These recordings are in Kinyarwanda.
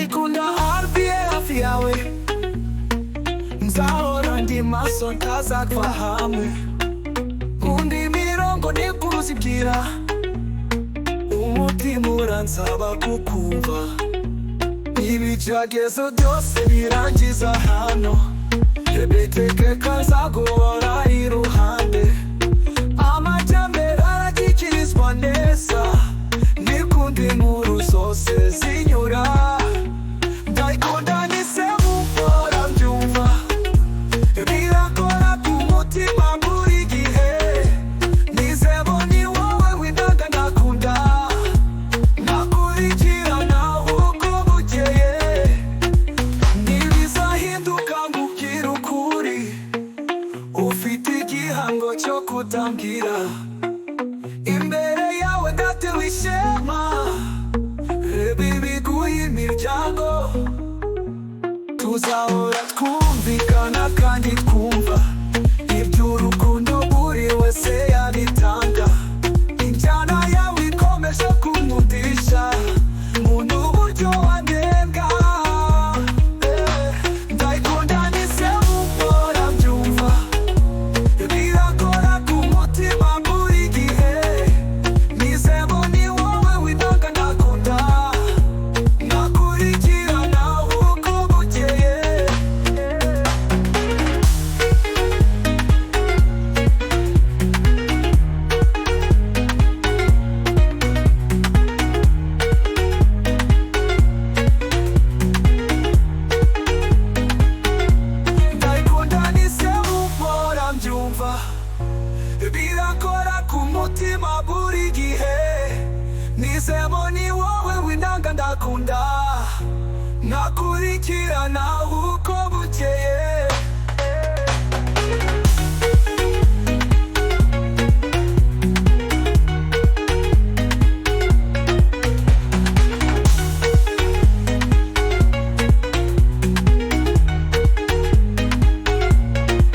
ndayikunda hafi yawe, nzahora ndi maso ntazava hamwe. Nkunda imirongo nikuzibwira, umutima uransaba kukumva. Ibigeragezo byose birangiza hano, bitegeka nzaguhora iruhande. Amajyambere aragikirizwa neza, nikunda inkuru zose zinyura. Ndayikunda nisebukora mbyumva, birakora ku mutima buri gihe. Nizebo ni wowe windaga ndakunda, nakurikirana uko bukeye. Ntibizahinduka nkubwira ukuri, ufite igihango cyo kutambwira. Imbere yawe ndatewe ishema, reba ibiguha imiryango. Tuzahora twumvikana kandi twumva iby'urukundo buri wese yabitanga. Injyana yawe ikomeje kunkundisha mu n'uburyo wandenga. Ndayikunda nisebukora mbyumva, birakora ku mutima buri gihe. Nizebo ni wowe windaga ndakunda, nakurikirana uko bukeye. Ndayikunda nisebukora mbyumva, birakora ku mutima buri gihe. Nizebo ni wowe windaga ndakunda, nakurikirana uko bukeye.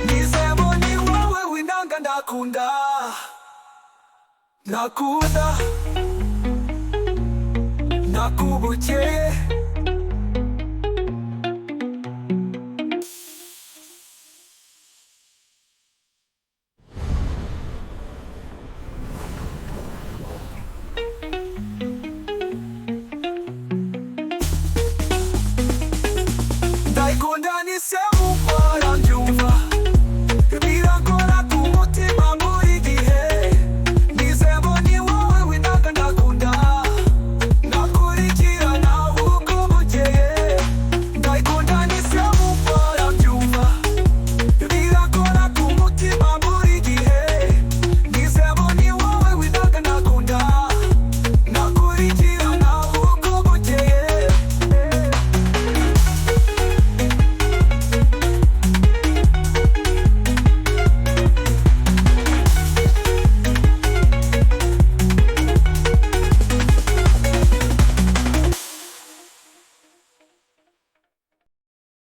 Nizebo ni wowe windaga ndakunda, nakunda nakubukeye.